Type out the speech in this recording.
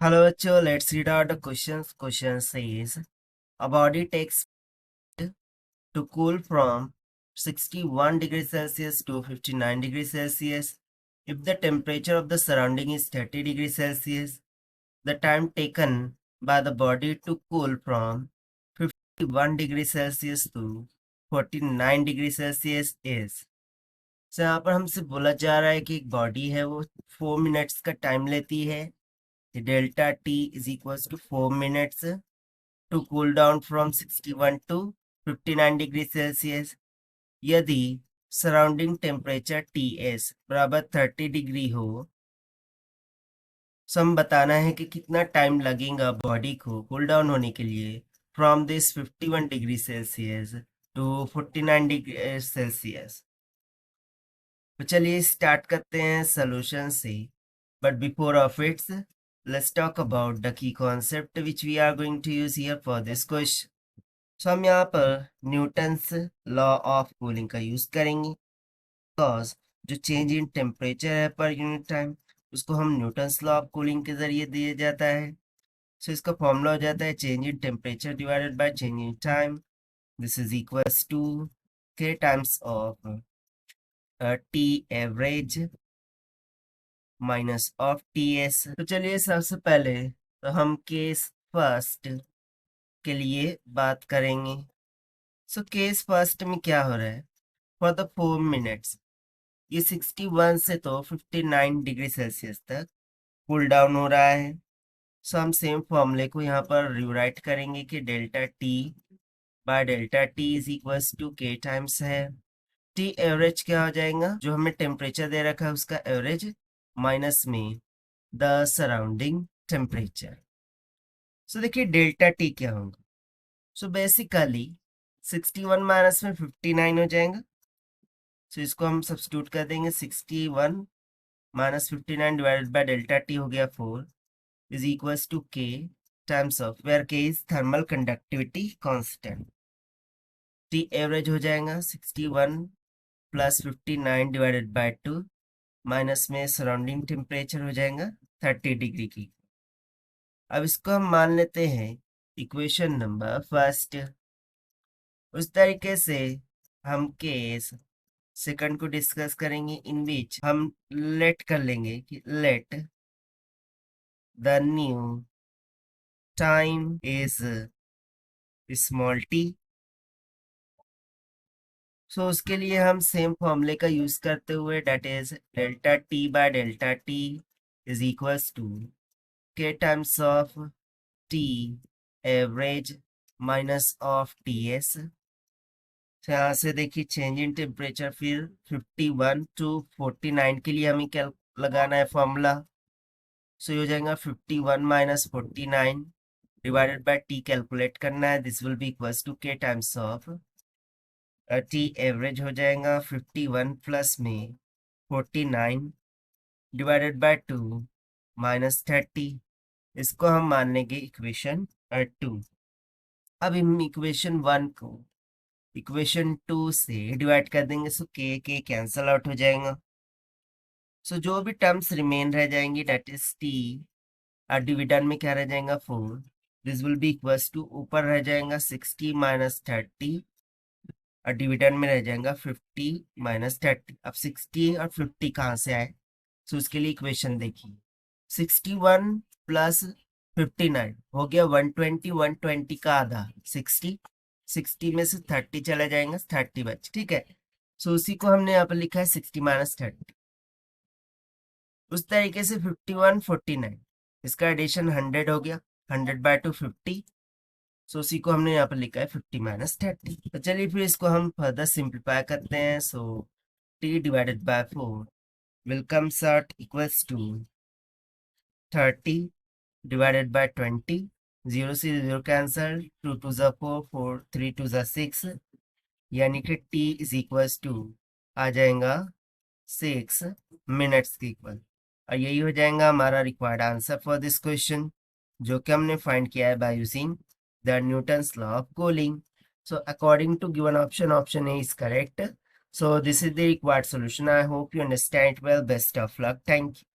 Hello, bachcho. Let's read out the questions. Question says, a body takes to cool from 61 degrees Celsius to 59 degrees Celsius. If the temperature of the surrounding is 30 degrees Celsius, the time taken by the body to cool from 51 degrees Celsius to 49 degrees Celsius is. So यहाँ पर हमसे बोला जा रहा है कि एक body है वो 4 मिनट्स का टाइम लेती है. Delta T is equals to 4 minutes to cool down from 61 to 59 degree Celsius. यदि सराउंडिंग टेम्परेचर Ts बराबर 30 डिग्री हो, सो हम बताना है कि कितना टाइम लगेगा बॉडी को कूल डाउन होने के लिए from this 51 degree Celsius to 49 degree Celsius. तो चलिए स्टार्ट करते हैं सोल्यूशन से. But before of its, let's talk about the key concept which we are going to use here for this question. So हम यहाँ पर न्यूटन्स लॉ ऑफ कूलिंग का use करेंगे, बिकॉज जो चेंज इन टेम्परेचर है per unit time उसको हम Newton's law of cooling के जरिए दिया जाता है. सो इसका फॉर्मूला हो जाता है change in temperature divided by change in time. This is equals to k times of T average minus of Ts. तो चलिए सबसे पहले तो हम केस फर्स्ट के लिए बात करेंगे. सो केस फर्स्ट में क्या हो रहा है, फॉर द 4 मिनट्स ये 61 से तो 59 डिग्री सेल्सियस तक कूल डाउन हो रहा है. सो हम सेम फॉर्मूले को यहाँ पर रिराइट करेंगे कि delta T by delta T is equals to K times है टी एवरेज क्या हो जाएगा, जो हमें टेम्परेचर दे रखा है उसका एवरेज माइनस में द सराउंडिंग टेम्परेचर. सो देखिए डेल्टा टी क्या होगा. सो बेसिकली 61 माइनस में 59 हो जाएगा. सो इसको हम सब्स्टिट्यूट कर देंगे. 61 minus 59 divided by delta T हो गया 4 is equals to K times of where के is thermal conductivity constant. T average हो जाएगा 61 प्लस 59 डिवाइडेड बाय 2 माइनस में सराउंडिंग टेम्परेचर हो जाएगा 30 डिग्री की. अब इसको हम मान लेते हैं इक्वेशन नंबर फर्स्ट. उस तरीके से हम केस सेकंड को डिस्कस करेंगे, इन विच हम लेट कर लेंगे कि let the new time is small T. So उसके लिए हम सेम फॉर्मूले का यूज करते हुए that is delta T by delta T is equals to K times of T average minus of Ts. यहाँ से देखिए चेंज इन टेम्परेचर फिर 51 टू 49 के लिए हमें क्या लगाना है फॉर्मूला. सो हो जाएगा 51 minus 49 divided by T calculate करना है. This will be equals to K times of T average हो जाएगा 51 प्लस में 49 डिवाइडेड बाय 2 माइनस 30. इसको हम मान लेंगे इक्वेशन 2. अब हम इक्वेशन 1 को इक्वेशन 2 से डिवाइड कर देंगे. सो के कैंसल आउट हो जाएगा. सो जो भी टर्म्स रिमेन रह जाएंगी डेट इज टी और डिविडेंड में क्या रह जाएगा 4. This will be equals to ऊपर रह जाएगा 60 माइनस 30 और डिविडेंड में रह जाएगा 50 माइनस 30. अब 60 और 50 कहाँ से आए, सो उसके लिए इक्वेशन देखिए 61 प्लस 59 हो गया 120. 120 का आधा 60 में से 30 चला जाएगा 30 बच. ठीक है, सो उसी को हमने यहाँ पर लिखा है 60 माइनस 30. उस तरीके से 51 49 इसका एडिशन 100 हो गया 100 बाय 2 50. सो उसी को हमने यहाँ पर लिखा है 50 माइनस 30. तो चलिए फिर इसको हम फर्दर सिंप्लीफाई करते हैं. So t divided by 4 will comes out equals to 30 divided by 20. 0 से 0 कैंसल, 2 2 ज़ा 4 4 3 2 ज़ा 6 यानी कि t इज इक्वल्स टू आ जाएगा 6 मिनट्स के इक्वल. और यही हो जाएगा हमारा required answer for this question, जो कि हमने फाइंड किया है by using the Newton's law of cooling. So according to given option, option A is correct. So this is the required solution. I hope you understand it well. Best of luck. Thank you.